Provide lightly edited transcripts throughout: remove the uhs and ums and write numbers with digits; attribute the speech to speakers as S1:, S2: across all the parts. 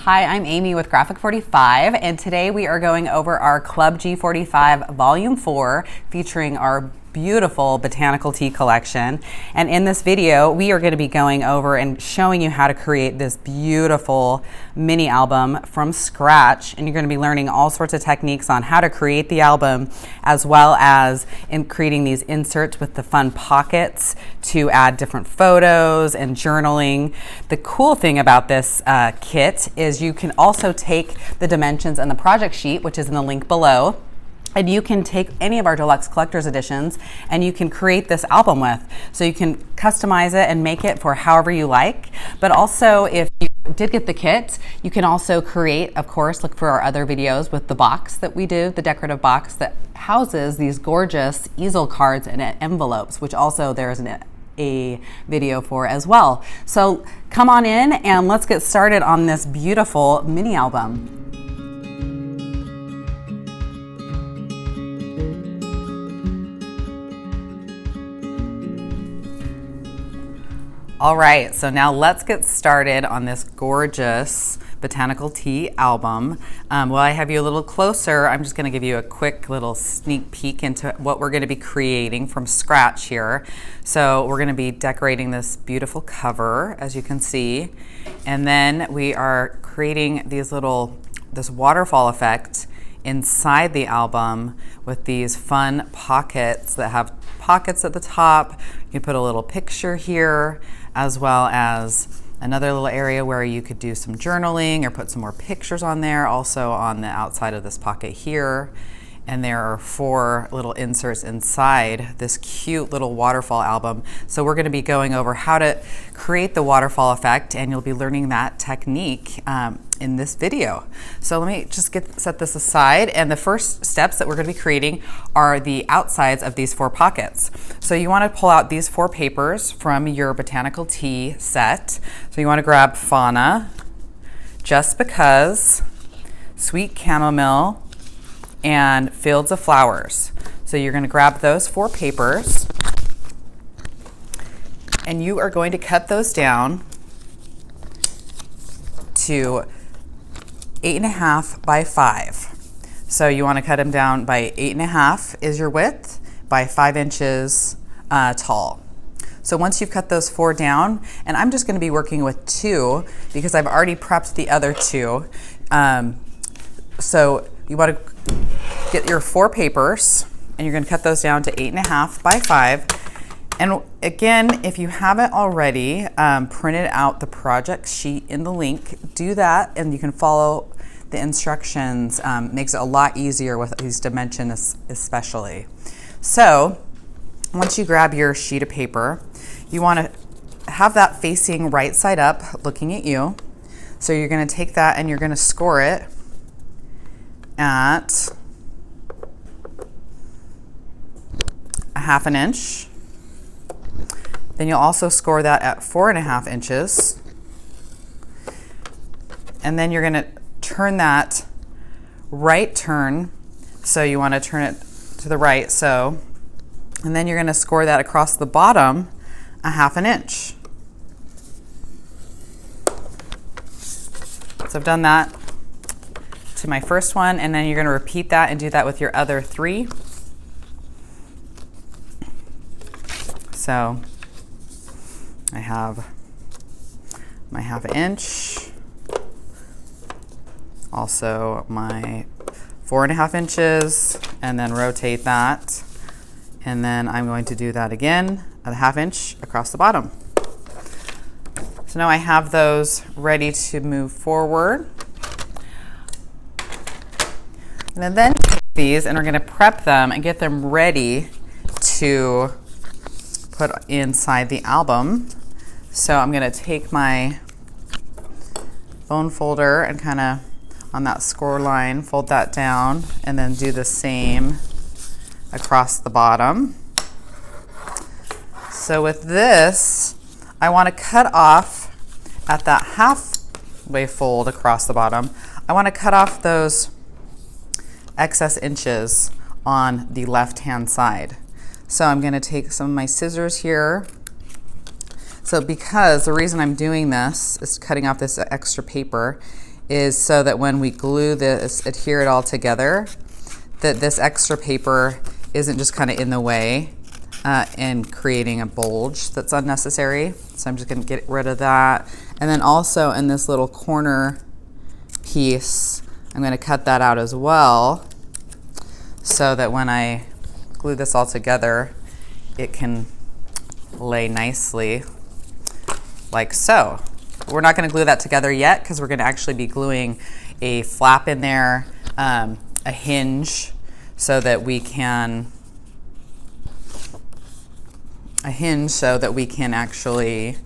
S1: Hi, I'm Amy with Graphic45, and today we are going over our Club G45 Volume 4 featuring our beautiful Botanical Tea collection. And in this video, we are going to be going over and showing you how to create this beautiful mini album from scratch. And you're going to be learning all sorts of techniques on how to create the album, as well as in creating these inserts with the fun pockets to add different photos and journaling. The cool thing about this kit is you can also take the dimensions and the project sheet, which is in the link below, and you can take any of our Deluxe Collector's Editions and you can create this album with. So you can customize it and make it for however you like. But also, if you did get the kit, you can also create, of course, look for our other videos with the box that we do, the decorative box that houses these gorgeous easel cards and envelopes, which also there's a video for as well. So come on in and let's get started on this beautiful mini album. All right, so now let's get started on this gorgeous Botanical Tea album. While I have you a little closer, I'm just gonna give you a quick little sneak peek into what we're gonna be creating from scratch here. So we're gonna be decorating this beautiful cover, as you can see. And then we are creating this waterfall effect inside the album with these fun pockets that have pockets at the top. You can put a little picture here, as well as another little area where you could do some journaling or put some more pictures on there, also on the outside of this pocket here. And there are 4 little inserts inside this cute little waterfall album. So we're gonna be going over how to create the waterfall effect, and you'll be learning that technique in this video. So let me just set this aside, and the first steps that we're gonna be creating are the outsides of these 4 pockets. So you wanna pull out these 4 papers from your Botanical Tea set. So you wanna grab Fauna, Just Because, Sweet Chamomile, and Fields of Flowers. So you're going to grab those 4 papers and you are going to cut those down to 8.5 by 5. So you want to cut them down by 8.5 is your width by 5 inches tall. So once you've cut those 4 down, and I'm just going to be working with 2 because I've already prepped the other 2. So you want to get your 4 papers and you're going to cut those down to 8.5 by 5. And again, if you haven't already printed out the project sheet in the link, do that and you can follow the instructions. Makes it a lot easier with these dimensions especially. So once you grab your sheet of paper, you want to have that facing right side up looking at you. So you're going to take that and you're going to score it at 1/2 inch. Then you'll also score that at 4.5 inches. And then you're gonna turn that right turn. So you wanna turn it to the right, so. And then you're gonna score that across the bottom 1/2 inch. So I've done that to my first one, and then you're gonna repeat that and do that with your other 3. So I have my 1/2 inch, also my 4.5 inches, and then rotate that. And then I'm going to do that again at 1/2 inch across the bottom. So now I have those ready to move forward. And then take these and we're going to prep them and get them ready to put inside the album. So I'm going to take my bone folder and kind of on that score line, fold that down and then do the same across the bottom. So with this, I want to cut off at that halfway fold across the bottom. I want to cut off those excess inches on the left-hand side. So I'm going to take some of my scissors here. So because the reason I'm doing this is cutting off this extra paper is so that when we glue this, adhere it all together, that this extra paper isn't just kind of in the way and creating a bulge that's unnecessary. So I'm just going to get rid of that. And then also in this little corner piece, I'm going to cut that out as well so that when I glue this all together, it can lay nicely like so. We're not going to glue that together yet because we're going to actually be gluing a flap in there, a hinge, so that we can actually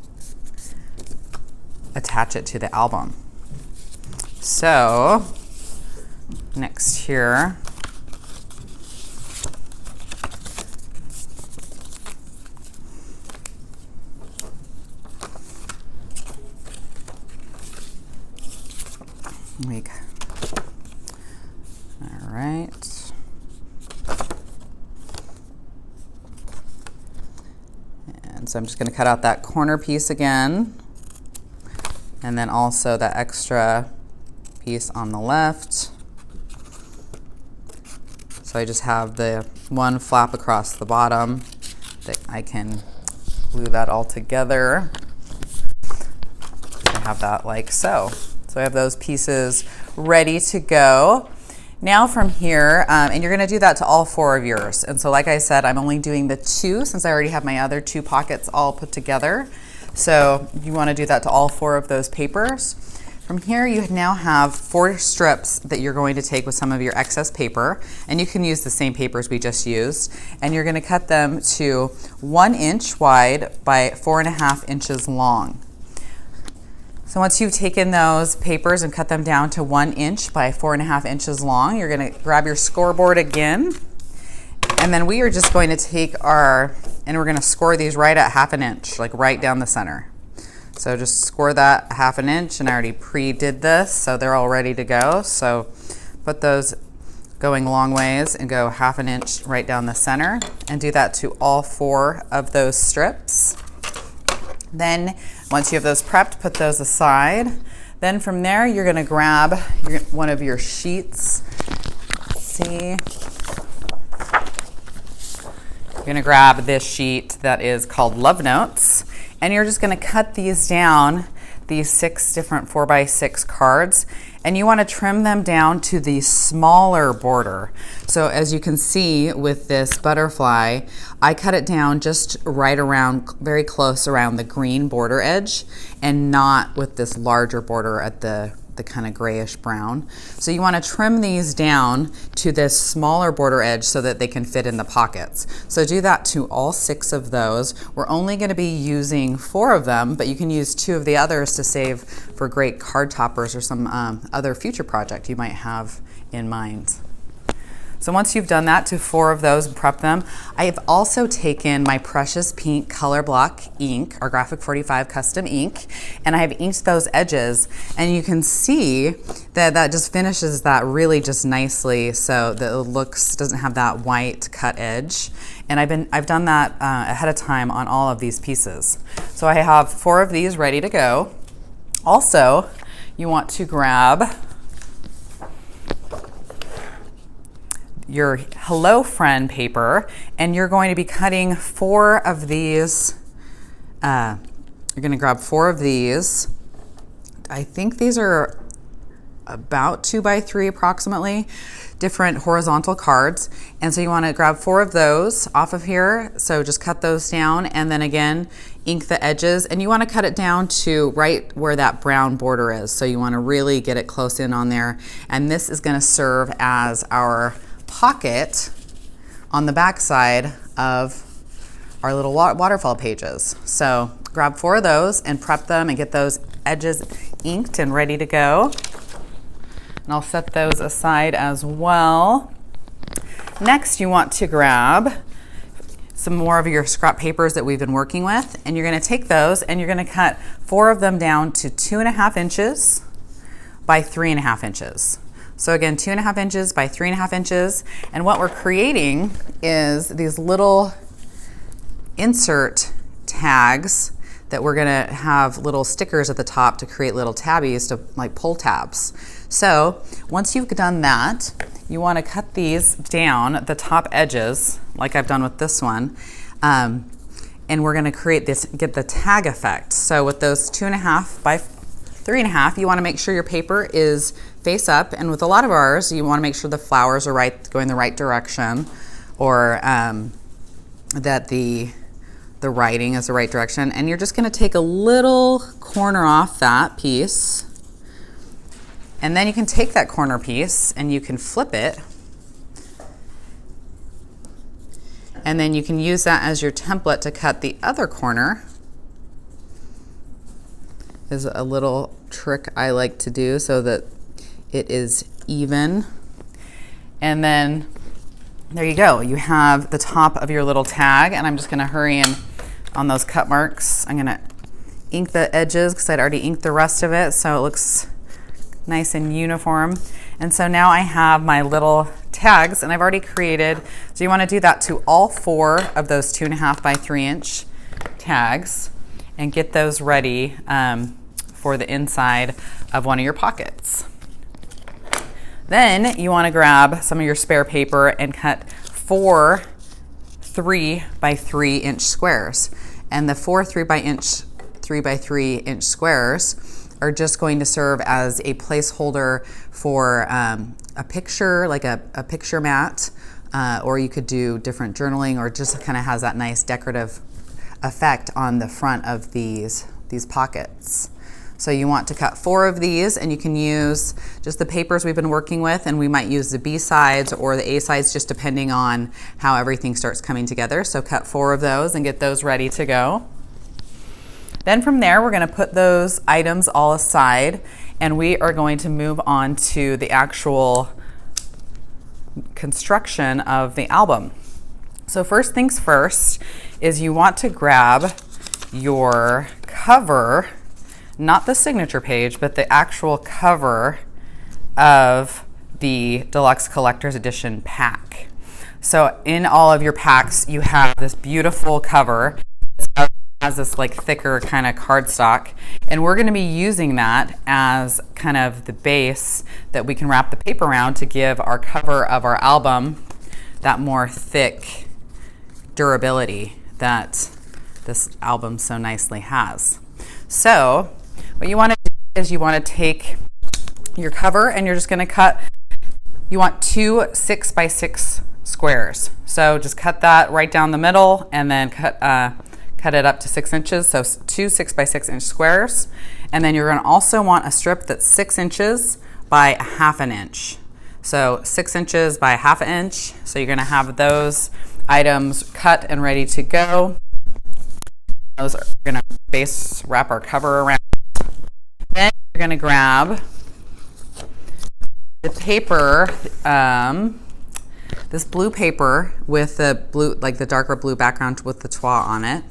S1: attach it to the album. So next here, all right. And so I'm just going to cut out that corner piece again, and then also that extra piece on the left. So I just have the one flap across the bottom that I can glue that all together. I have that like so. So I have those pieces ready to go. Now from here, and you're gonna do that to all 4 of yours. And so like I said, I'm only doing the 2 since I already have my other 2 pockets all put together. So you wanna do that to all 4 of those papers. From here, you now have 4 strips that you're going to take with some of your excess paper, and you can use the same papers we just used, and you're gonna cut them to 1 inch wide by 4.5 inches long. So once you've taken those papers and cut them down to 1 inch by 4.5 inches long, you're gonna grab your scoreboard again, and then we are just going to take and we're gonna score these right at 1/2 inch, like right down the center. So just score that 1/2 inch, and I already pre-did this, so they're all ready to go. So put those going long ways and go 1/2 inch right down the center, and do that to all 4 of those strips. Then once you have those prepped, put those aside. Then from there, you're gonna grab one of your sheets. Let's see. You're gonna grab this sheet that is called Love Notes, and you're just gonna cut these down, these 6 different 4x6 cards, and you wanna trim them down to the smaller border. So as you can see with this butterfly, I cut it down just right around, very close around the green border edge, and not with this larger border at the kind of grayish brown. So you want to trim these down to this smaller border edge so that they can fit in the pockets. So do that to all 6 of those. We're only going to be using 4 of them, but you can use 2 of the others to save for great card toppers or some other future project you might have in mind. So once you've done that to 4 of those and prep them, I have also taken my precious pink color block ink, our Graphic 45 custom ink, and I have inked those edges, and you can see that that just finishes that really just nicely, so that it doesn't have that white cut edge. And I've done that ahead of time on all of these pieces. So I have 4 of these ready to go. Also, you want to grab your Hello Friend paper, and you're going to be cutting 4 of these. You're going to grab 4 of these. I think these are about 2 by 3 approximately, different horizontal cards. And so you want to grab 4 of those off of here. So just cut those down, and then again, ink the edges, and you want to cut it down to right where that brown border is. So you want to really get it close in on there. And this is going to serve as our pocket on the back side of our little waterfall pages. So grab 4 of those and prep them and get those edges inked and ready to go. And I'll set those aside as well. Next, you want to grab some more of your scrap papers that we've been working with, and you're going to take those and you're going to cut 4 of them down to 2.5 inches by 3.5 inches. So again, 2.5 inches by 3.5 inches. And what we're creating is these little insert tags that we're gonna have little stickers at the top to create little tabbies, to like pull tabs. So once you've done that, you wanna cut these down, the top edges, like I've done with this one, and we're gonna create this, get the tag effect. So with those 2.5 by 3.5, you wanna make sure your paper is face up, and with a lot of ours, you wanna make sure the flowers are right, going the right direction, or that the writing is the right direction. And you're just gonna take a little corner off that piece, and then you can take that corner piece and you can flip it, and then you can use that as your template to cut the other corner. Is a little trick I like to do so that it is even. And then there you go. You have the top of your little tag, and I'm just gonna hurry in on those cut marks. I'm gonna ink the edges because I'd already inked the rest of it, so it looks nice and uniform. And so now I have my little tags, and I've already created, so you wanna do that to all 4 of those 2.5 by 3 inch tags, and get those ready for the inside of one of your pockets. Then you want to grab some of your spare paper and cut 4 3 by 3 inch squares. And the 4 3 by 3 inch squares are just going to serve as a placeholder for a picture, like a picture mat, or you could do different journaling, or just kind of has that nice decorative effect on the front of these pockets. So you want to cut 4 of these, and you can use just the papers we've been working with, and we might use the B sides or the A sides just depending on how everything starts coming together. So cut 4 of those and get those ready to go. Then from there, we're going to put those items all aside, and we are going to move on to the actual construction of the album. So first things first is you want to grab your cover, not the signature page, but the actual cover of the Deluxe Collector's Edition pack. So in all of your packs, you have this beautiful cover. It has this like thicker kind of cardstock, and we're going to be using that as kind of the base that we can wrap the paper around to give our cover of our album that more thick durability that this album so nicely has. So what you want to do is you want to take your cover, and you're just going to cut, you want 2 6 by 6 squares. So just cut that right down the middle, and then cut it up to 6 inches. So 2 6 by 6 inch squares. And then you're going to also want a strip that's 6 inches by 1/2 inch. So 6 inches by 1/2 inch. So you're going to have those items cut and ready to go. Those are going to wrap our cover around. Then you're going to grab the paper, this blue paper with the blue, like the darker blue background with the toile on it,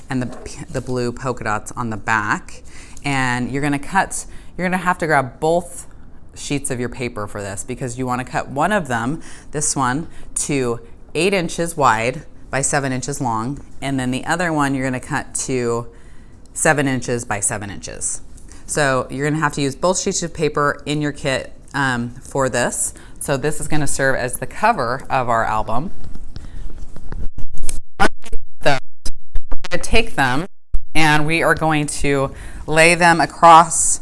S1: and the blue polka dots on the back. And you're going to have to grab both sheets of your paper for this, because you want to cut one of them, this one, to 8 inches wide by 7 inches long, and then the other one you're going to cut to 7 inches by 7 inches. So you're going to have to use both sheets of paper in your kit for this. So this is going to serve as the cover of our album. We're going to take them, and we are going to lay them across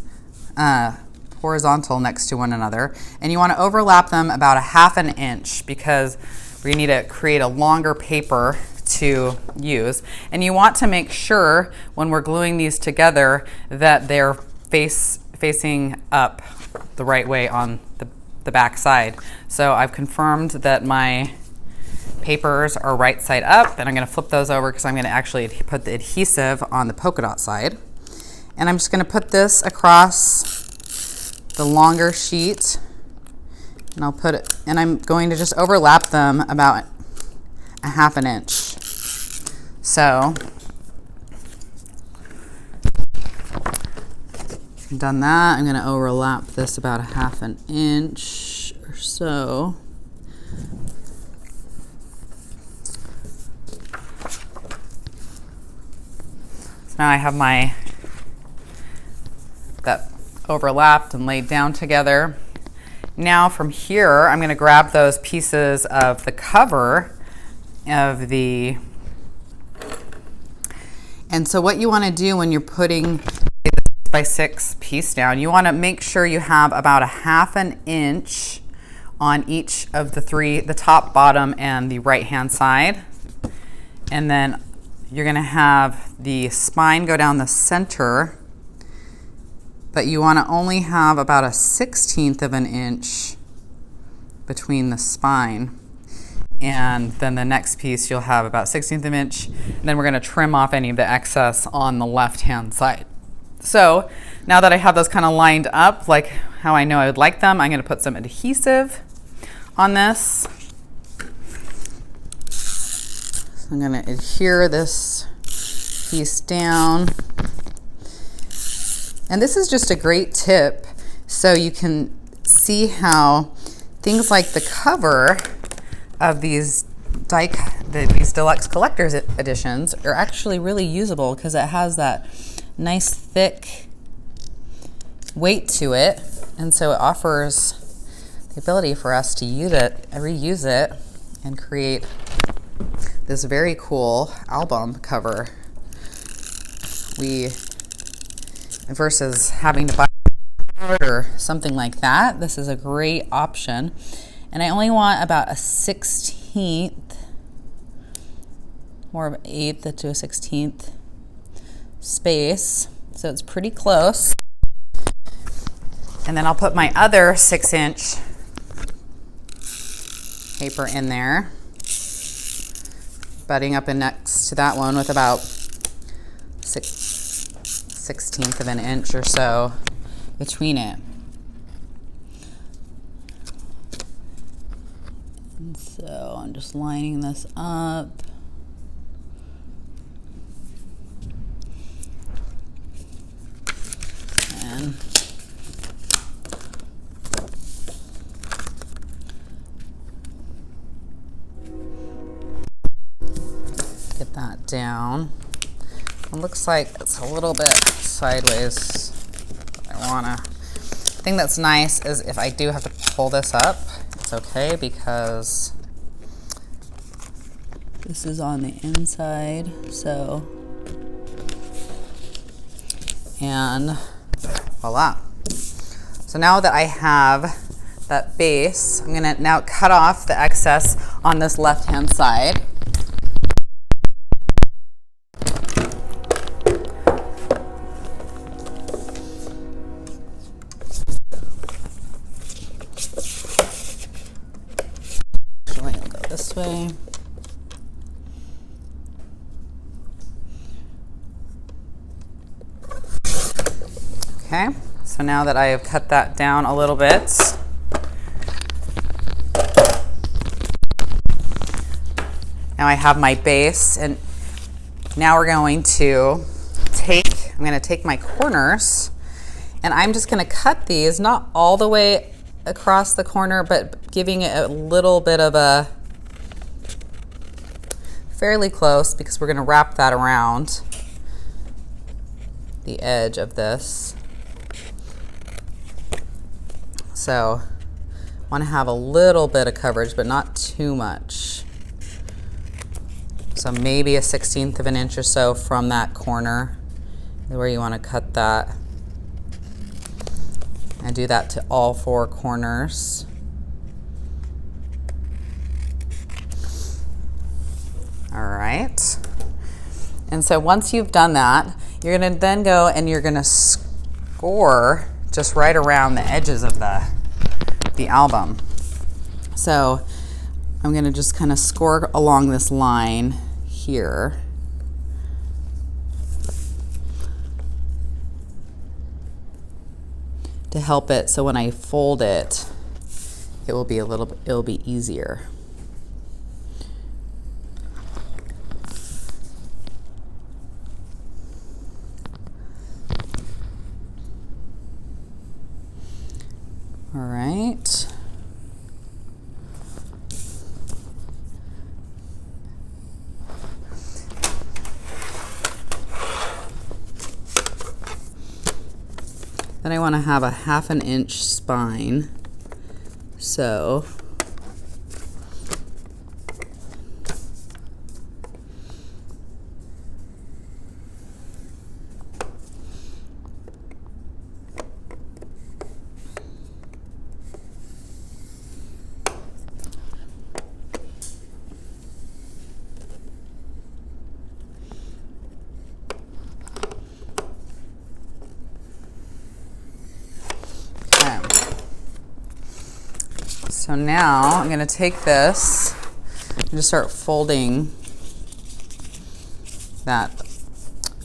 S1: horizontal next to one another, and you want to overlap them about 1/2 inch, because we need to create a longer paper to use. And you want to make sure when we're gluing these together that they're facing up the right way on the back side. So I've confirmed that my papers are right side up, and I'm going to flip those over because I'm going to actually put the adhesive on the polka dot side. And I'm just going to put this across the longer sheet, and I'll put it, and I'm going to just overlap them about 1/2 inch. So I've done that. I'm going to overlap this about 1/2 inch or so. So now I have my, that overlapped and laid down together. Now from here, I'm going to grab those pieces of the cover of the, and so what you want to do when you're putting a 6x6 piece down, you want to make sure you have about 1/2 inch on each of the three, the top, bottom, and the right-hand side. And then you're going to have the spine go down the center, but you want to only have about 1/16 of an inch between the spine. And then the next piece you'll have about 1/16 of an inch, and then we're going to trim off any of the excess on the left-hand side. So now that I have those kind of lined up like how I know I would like them, I'm going to put some adhesive on this. So I'm going to adhere this piece down. And this is just a great tip so you can see how things like the cover of these these deluxe collector's editions are actually really usable because it has that nice thick weight to it, and so it offers the ability for us to use it, reuse it, and create this very cool album cover. Versus having to buy or something like that, this is a great option. And I only want about 1/16, more of an 1/8 to 1/16 space, so it's pretty close. And then I'll put my other 6-inch paper in there, butting up and next to that one with about 1/16 of an inch or so between it. And so I'm just lining this up. And get that down. It looks like it's a little bit sideways. The thing that's nice is if I do have to pull this up, it's okay because this is on the inside, so, and voila. So now that I have that base, I'm gonna now cut off the excess on this left-hand side. This way. Okay, so now that I have cut that down a little bit, now I have my base, and now we're going to I'm going to take my corners, and I'm just going to cut these, not all the way across the corner, but giving it a little bit of a fairly close, because we're going to wrap that around the edge of this. So want to have a little bit of coverage, but not too much. So maybe 1/16 of an inch or so from that corner where you want to cut that. And do that to all 4 corners. All right. And so once you've done that, you're going to then go and you're going to score just right around the edges of the album. So I'm going to just kind of score along this line here. To help it, so when I fold it, it will be easier. All right. Then I want to have a 1/2 inch spine. So So now I'm going to take this and just start folding that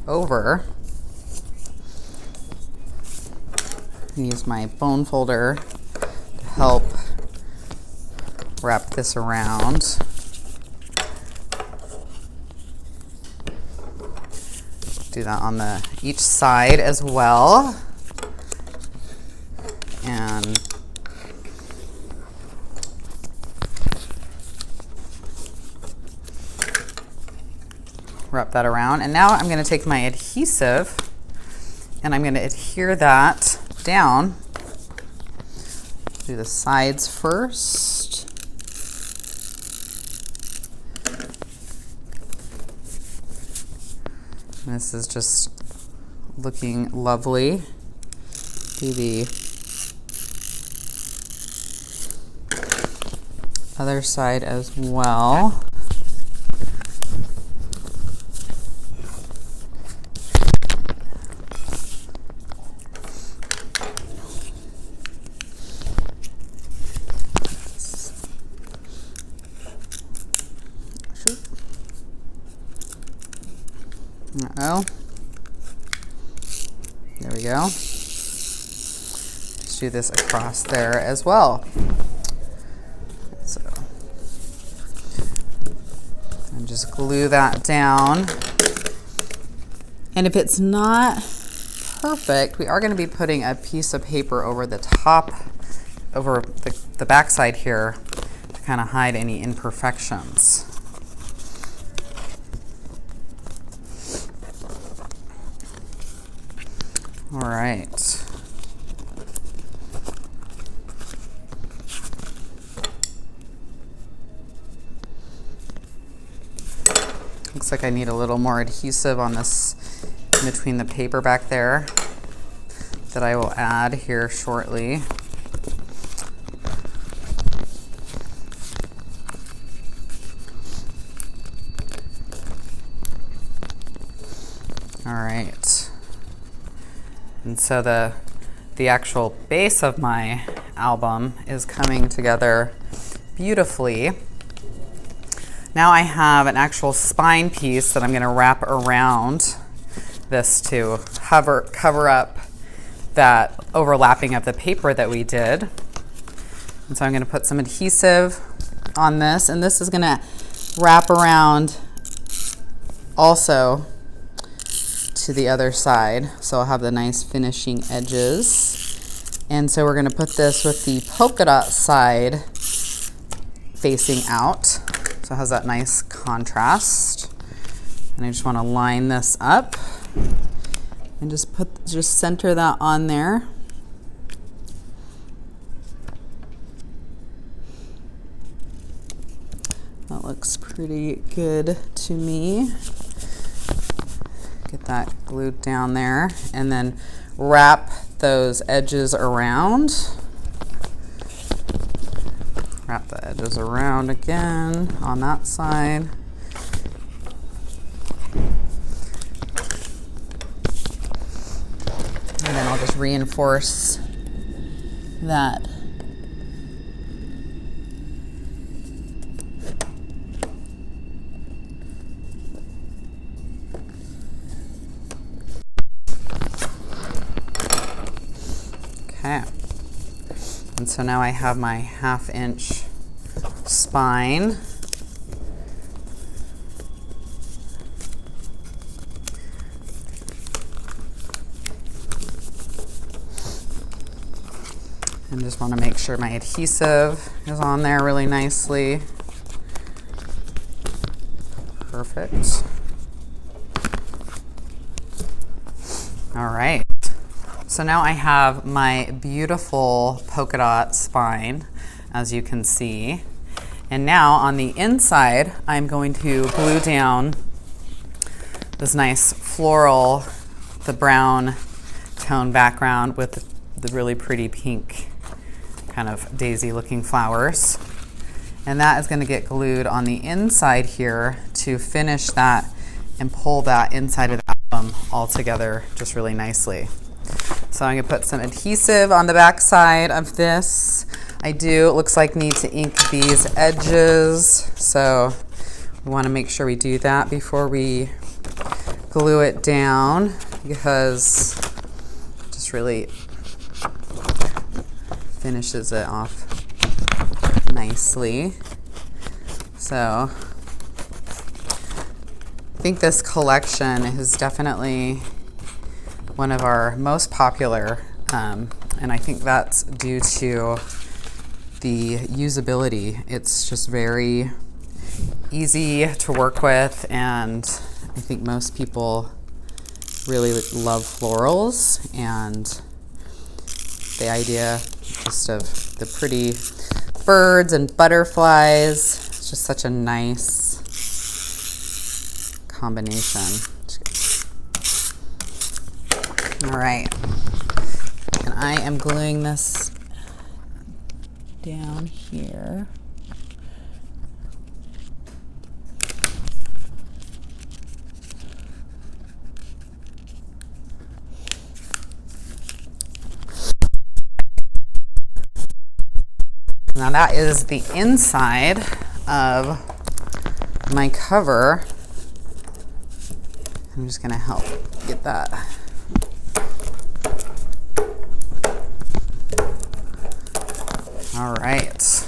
S1: over. Use my bone folder to help wrap this around. Do that on each side as well. And wrap that around. And now I'm going to take my adhesive and I'm going to adhere that down. Do the sides first. And this is just looking lovely. Do the other side as well. Uh-oh. There we go. Just do this across there as well. So, and just glue that down. And if it's not perfect, we are going to be putting a piece of paper over the top, over the back side here, to kind of hide any imperfections. All right. Looks like I need a little more adhesive on this in between the paper back there that I will add here shortly. All right. And so the actual base of my album is coming together beautifully. Now I have an actual spine piece that I'm going to wrap around this to cover up that overlapping of the paper that we did. And so I'm going to put some adhesive on this, and this is going to wrap around also to the other side, so I'll have the nice finishing edges. And so we're going to put this with the polka dot side facing out, so it has that nice contrast. And I just want to line this up and just center that on there. That looks pretty good to me. Get that glued down there, and then wrap those edges around. Wrap the edges around again on that side. And then I'll just reinforce that. Okay, and so now I have my 1/2 inch spine. And just want to make sure my adhesive is on there really nicely. Perfect. All right. So now I have my beautiful polka dot spine, as you can see. And now on the inside, I'm going to glue down this nice floral, the brown tone background with the really pretty pink kind of daisy looking flowers. And that is going to get glued on the inside here to finish that and pull that inside of the album all together just really nicely. So I'm going to put some adhesive on the back side of this. I do, it looks like, need to ink these edges, so we want to make sure we do that before we glue it down, because it just really finishes it off nicely. So I think this collection is definitely one of our most popular, and I think that's due to the usability. It's just very easy to work with, and I think most people really love florals, and the idea just of the pretty birds and butterflies. It's just such a nice combination. All right, and I am gluing this down here. Now that is the inside of my cover. I'm just gonna help get that. All right.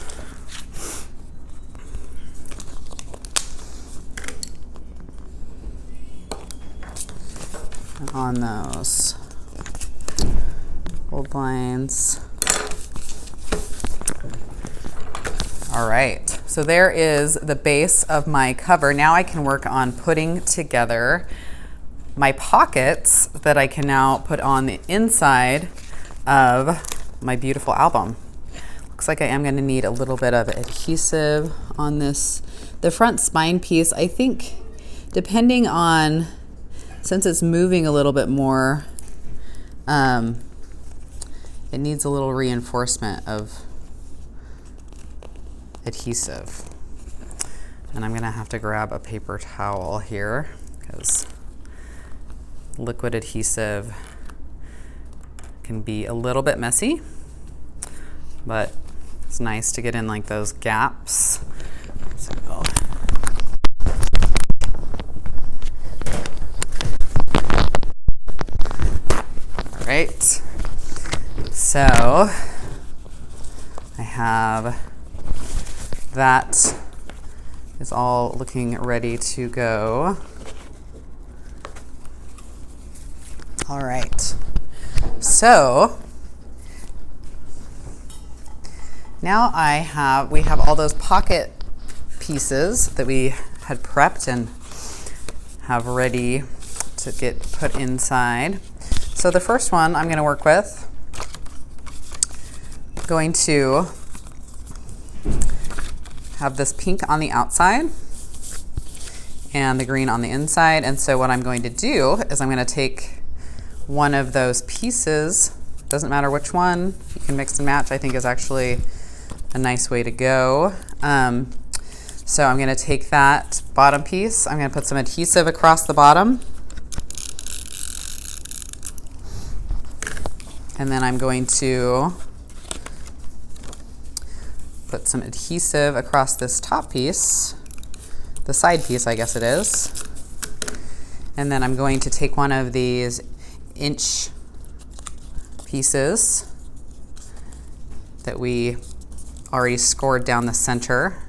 S1: And on those old lines. All right, so there is the base of my cover. Now I can work on putting together my pockets that I can now put on the inside of my beautiful album. Looks like I am going to need a little bit of adhesive on this. The front spine piece, I think, depending on, since it's moving a little bit more, it needs a little reinforcement of adhesive. And I'm going to have to grab a paper towel here because liquid adhesive can be a little bit messy, but it's nice to get in like those gaps. So, all right, so I have that is all looking ready to go. All right, so now we have all those pocket pieces that we had prepped and have ready to get put inside. So the first one I'm going to work with, going to have this pink on the outside and the green on the inside. And so what I'm going to do is I'm going to take one of those pieces, doesn't matter which one, you can mix and match, I think is actually a nice way to go. So I'm going to take that bottom piece, I'm going to put some adhesive across the bottom, and then I'm going to put some adhesive across this top piece, the side piece I guess it is, and then I'm going to take one of these inch pieces that we already scored down the center,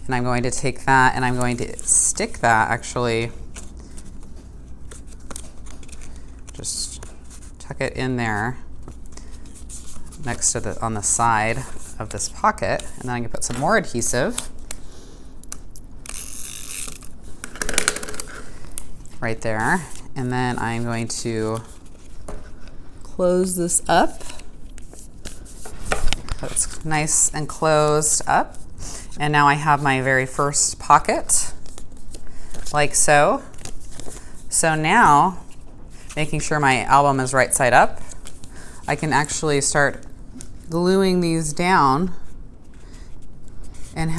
S1: and I'm going to take that and I'm going to stick that, actually just tuck it in there next to on the side of this pocket, and then I'm going to put some more adhesive, right there. And then I'm going to close this up. So it's nice and closed up. And now I have my very first pocket, like so. So now, making sure my album is right side up, I can actually start gluing these down and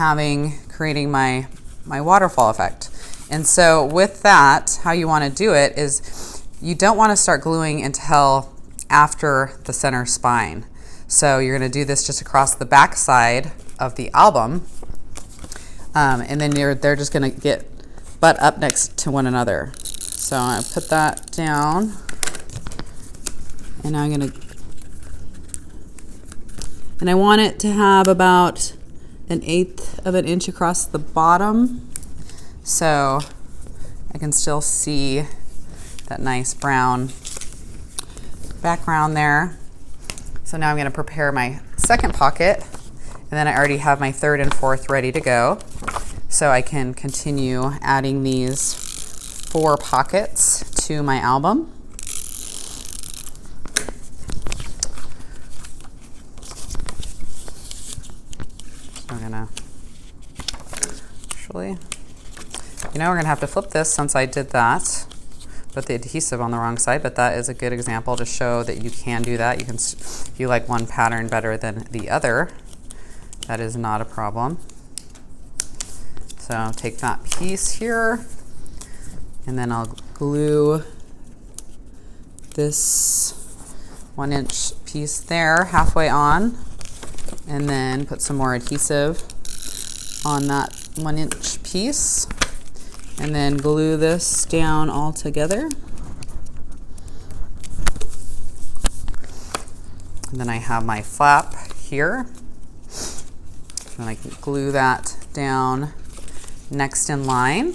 S1: creating my waterfall effect. And so with that, how you want to do it is you don't want to start gluing until after the center spine. So you're going to do this just across the back side of the album, and then they're just going to get butt up next to one another. So I put that down, and now and I want it to have about 1/8 of an inch across the bottom, so I can still see that nice brown background there. So now I'm going to prepare my second pocket, and then I already have my third and fourth ready to go. So I can continue adding these 4 pockets to my album. So I'm gonna actually, we're gonna have to flip this since I did that, put the adhesive on the wrong side, but that is a good example to show that you can do that. You can, if you like one pattern better than the other, that is not a problem. So take that piece here, and then I'll glue this 1-inch piece there halfway on, and then put some more adhesive on that 1-inch piece, and then glue this down all together. And then I have my flap here, and I can glue that down next in line.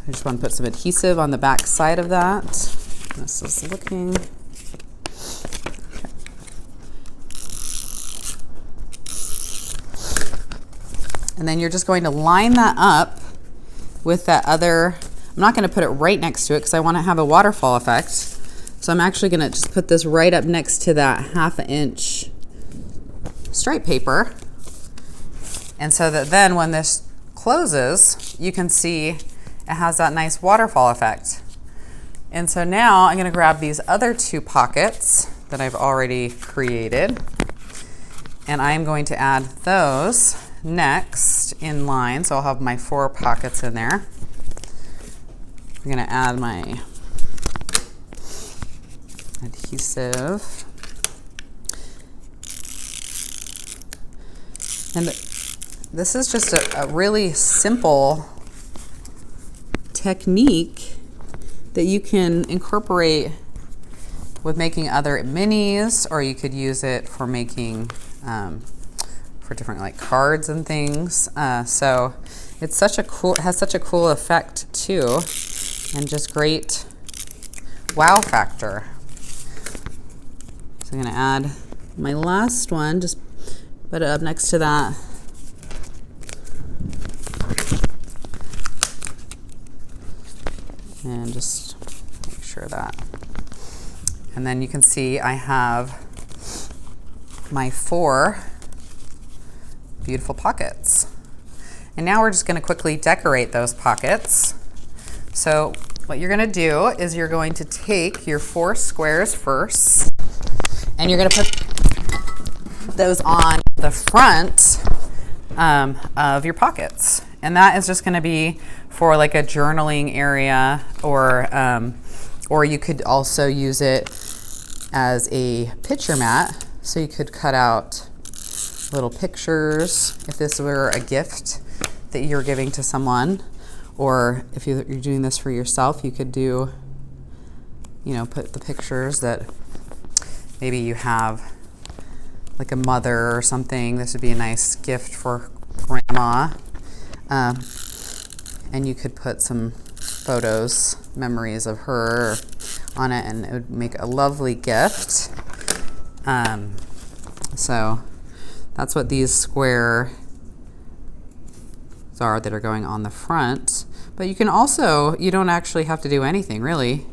S1: I just want to put some adhesive on the back side of that. This is looking. And then you're just going to line that up with that other. I'm not going to put it right next to it because I want to have a waterfall effect. So I'm actually going to just put this right up next to that 1/2 inch stripe paper. And so that then when this closes, you can see it has that nice waterfall effect. And so now I'm going to grab these other 2 pockets that I've already created, and I'm going to add those next in line. So I'll have my 4 pockets in there. I'm going to add my adhesive. And this is just a really simple technique that you can incorporate with making other minis, or you could use it for making for different like cards and things. So it's has such a cool effect too, and just great wow factor. So I'm gonna add my last one, just put it up next to that. And just make sure that. And then you can see I have my 4 beautiful pockets. And now we're just going to quickly decorate those pockets. So what you're going to do is you're going to take your 4 squares first, and you're going to put those on the front of your pockets. And that is just going to be for like a journaling area, or you could also use it as a picture mat. So you could cut out little pictures if this were a gift that you're giving to someone, or if you're doing this for yourself, you could do, put the pictures that maybe you have, like a mother or something. This would be a nice gift for grandma. And you could put some photos, memories of her on it, and it would make a lovely gift. So that's what these squares are that are going on the front. But you can also, you don't actually have to do anything really.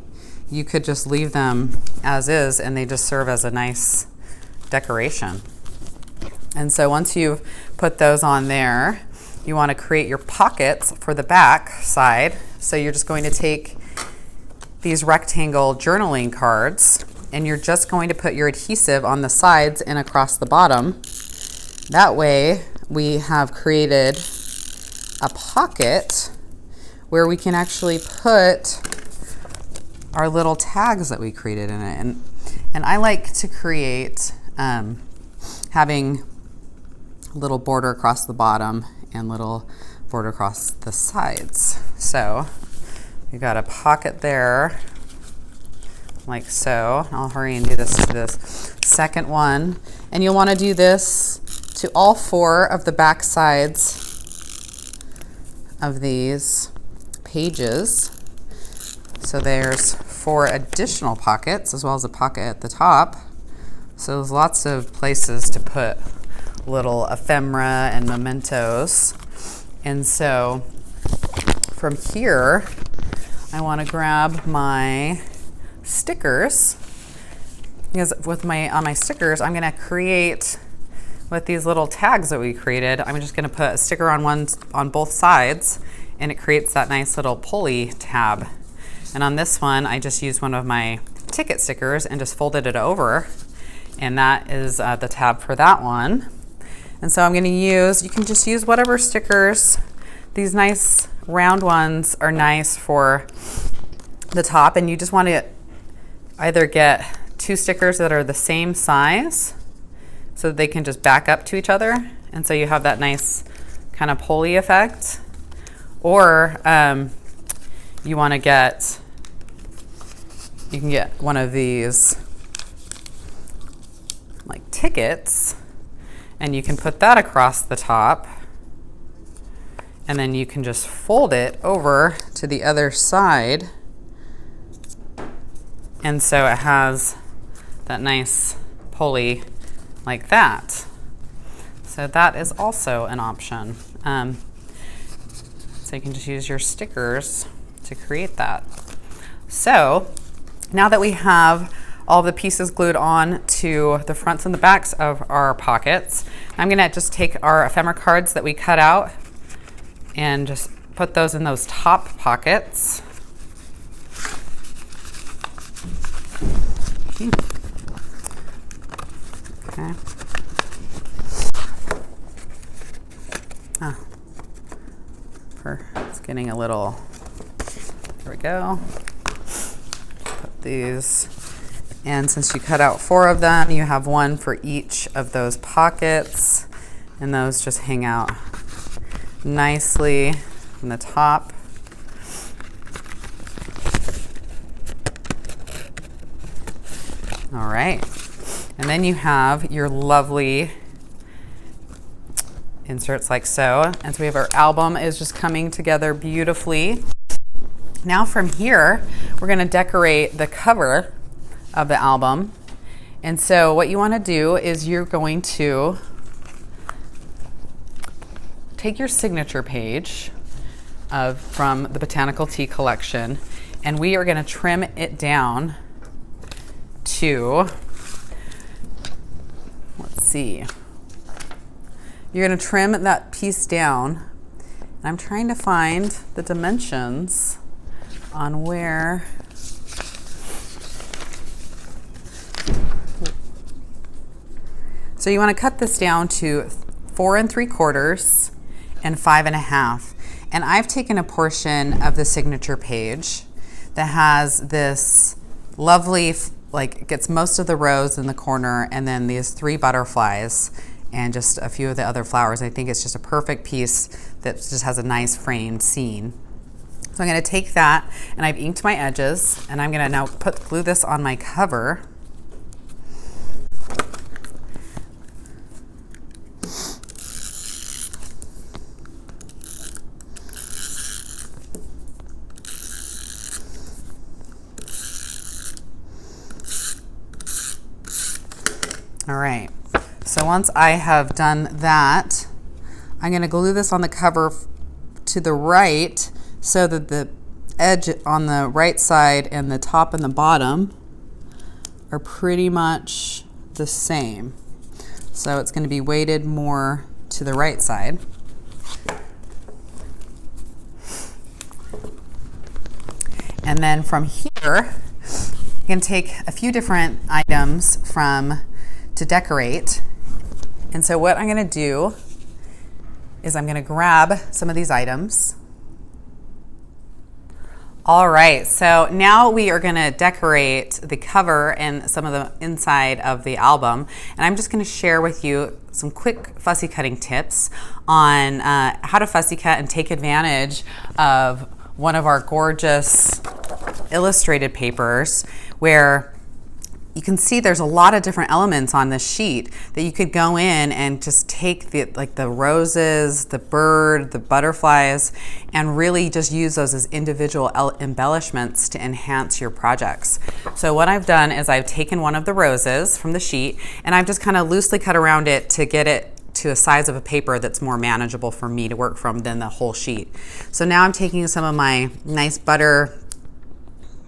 S1: You could just leave them as is and they just serve as a nice decoration. And so once you've put those on there, you want to create your pockets for the back side. So you're just going to take these rectangle journaling cards and you're just going to put your adhesive on the sides and across the bottom. That way we have created a pocket where we can actually put our little tags that we created in it. And I like to create having a little border across the bottom and little border across the sides. So we've got a pocket there, like so. I'll hurry and do this to this second one. And you'll want to do this to all 4 of the back sides of these pages. So there's 4 additional pockets as well as a pocket at the top. So there's lots of places to put little ephemera and mementos. And so from here, I want to grab my stickers, because with on my stickers, I'm going to create with these little tags that we created. I'm just going to put a sticker on both sides, and it creates that nice little pulley tab. And on this one, I just used one of my ticket stickers and just folded it over, and that is the tab for that one. And so I'm going to use, you can just use whatever stickers. These nice round ones are nice for the top, and you just want to either get 2 stickers that are the same size so that they can just back up to each other, and so you have that nice kind of pulley effect. Or you want to get, you can get one of these like tickets, and you can put that across the top, and then you can just fold it over to the other side, and so it has that nice pulley like that. So that is also an option. So you can just use your stickers to create that. So now that we have all the pieces glued on to the fronts and the backs of our pockets, I'm gonna just take our ephemera cards that we cut out and just put those in those top pockets. Okay. It's getting a little, there we go. Put these, and since you cut out 4 of them, you have 1 for each of those pockets, and those just hang out nicely from the top. All right, and then you have your lovely inserts like so. And so we have our album is just coming together beautifully. Now from here, we're going to decorate the cover of the album. And so what you want to do is you're going to take your signature page from the Botanical Tea collection, and we are going to trim it down to, let's see, you're going to trim that piece down. And I'm trying to find the dimensions on where. So you want to cut this down to 4 3/4 and 5 1/2. And I've taken a portion of the signature page that has this lovely, like, it gets most of the rose in the corner, and then these 3 butterflies and just a few of the other flowers. I think it's just a perfect piece that just has a nice framed scene. So I'm going to take that, and I've inked my edges, and I'm going to now glue this on my cover. All right, so once I have done that, I'm going to glue this on the cover to the right so that the edge on the right side and the top and the bottom are pretty much the same. So it's going to be weighted more to the right side. And then from here, you can take a few different items to decorate. And so what I'm going to do is I'm going to grab some of these items. All right, so now we are going to decorate the cover and some of the inside of the album. And I'm just going to share with you some quick fussy cutting tips on how to fussy cut and take advantage of one of our gorgeous illustrated papers, where you can see there's a lot of different elements on this sheet that you could go in and just take the roses, the bird, the butterflies, and really just use those as individual embellishments to enhance your projects. So what I've done is I've taken one of the roses from the sheet and I've just kind of loosely cut around it to get it to a size of a paper that's more manageable for me to work from than the whole sheet. So now I'm taking some of my nice butter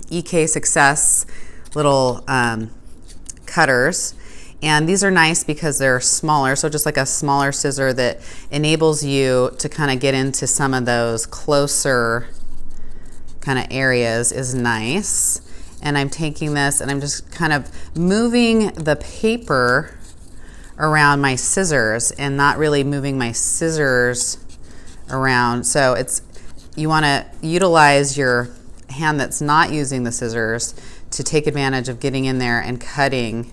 S1: EK Success little cutters, and these are nice because they're smaller, so just like a smaller scissor that enables you to kind of get into some of those closer kind of areas is nice. And I'm taking this and I'm just kind of moving the paper around my scissors and not really moving my scissors around. So you want to utilize your hand that's not using the scissors to take advantage of getting in there and cutting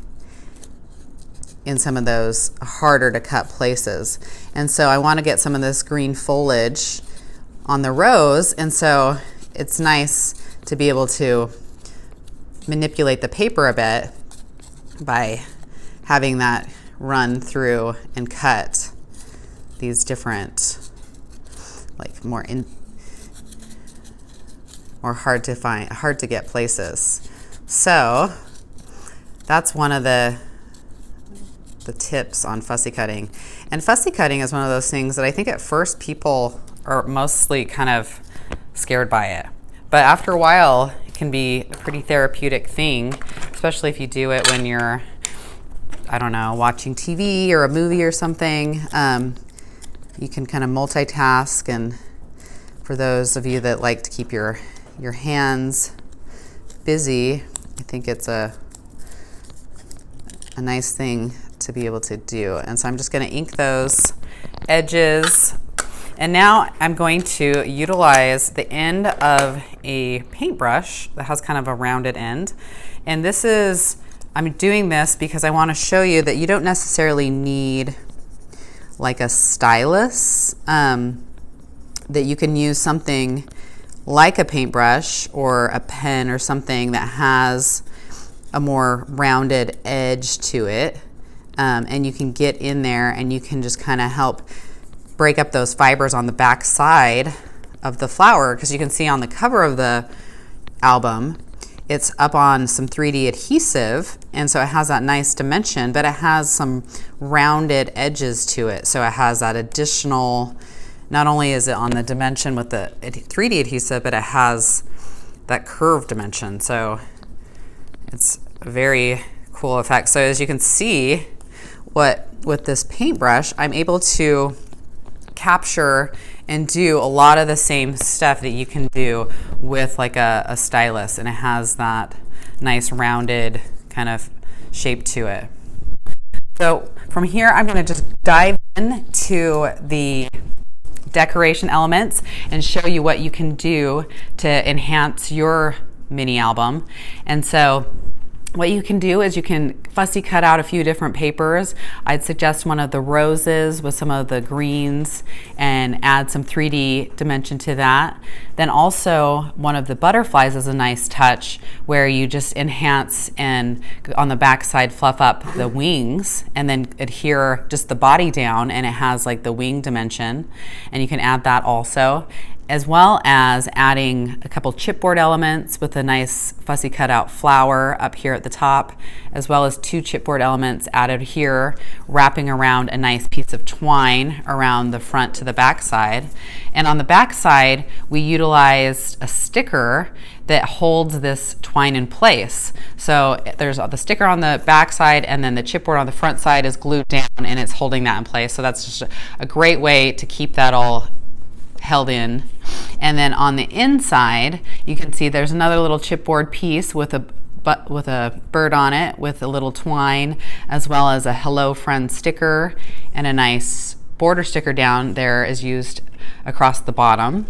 S1: in some of those harder to cut places. And so I want to get some of this green foliage on the rose, and so it's nice to be able to manipulate the paper a bit by having that run through and cut these different, like more hard to get places. So that's one of the tips on fussy cutting. And fussy cutting is one of those things that I think at first people are mostly kind of scared by it. But after a while, it can be a pretty therapeutic thing, especially if you do it when you're, I don't know, watching TV or a movie or something. You can kind of multitask, and for those of you that like to keep your hands busy, I think it's a nice thing to be able to do. And so I'm just going to ink those edges. And now I'm going to utilize the end of a paintbrush that has kind of a rounded end. And I'm doing this because I want to show you that you don't necessarily need like a stylus, that you can use something like a paintbrush or a pen or something that has a more rounded edge to it. And you can get in there and you can just kind of help break up those fibers on the back side of the flower, because you can see on the cover of the album, it's up on some 3D adhesive, and so it has that nice dimension, but it has some rounded edges to it. So it has that additional, not only is it on the dimension with the 3D adhesive, but it has that curved dimension. So it's a very cool effect. So as you can see, with this paintbrush, I'm able to capture and do a lot of the same stuff that you can do with like a stylus, and it has that nice rounded kind of shape to it. So from here, I'm going to just dive into the decoration elements and show you what you can do to enhance your mini album. And so what you can do is you can fussy cut out a few different papers. I'd suggest one of the roses with some of the greens and add some 3D dimension to that. Then also one of the butterflies is a nice touch where you just enhance and on the back side fluff up the wings and then adhere just the body down, and it has like the wing dimension, and you can add that also. as well as adding a couple chipboard elements with a nice fussy cutout flower up here at the top, as well as 2 chipboard elements added here, wrapping around a nice piece of twine around the front to the back side. And on the back side, we utilized a sticker that holds this twine in place. So there's the sticker on the back side, and then the chipboard on the front side is glued down and it's holding that in place. So that's just a great way to keep that all held in. And then on the inside, you can see there's another little chipboard piece with a bird on it with a little twine, as well as a hello friend sticker, and a nice border sticker down there is used across the bottom.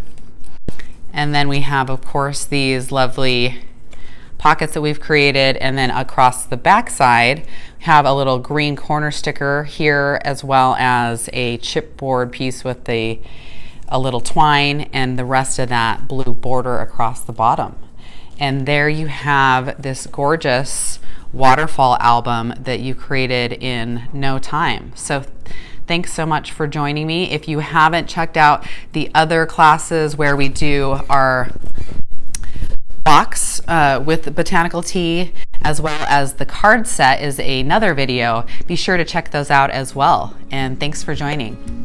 S1: And then we have, of course, these lovely pockets that we've created, and then across the back side have a little green corner sticker here, as well as a chipboard piece with a little twine, and the rest of that blue border across the bottom. And there you have this gorgeous waterfall album that you created in no time. So thanks so much for joining me. If you haven't checked out the other classes where we do our box with Botanical Tea, as well as the card set is another video, be sure to check those out as well. And thanks for joining.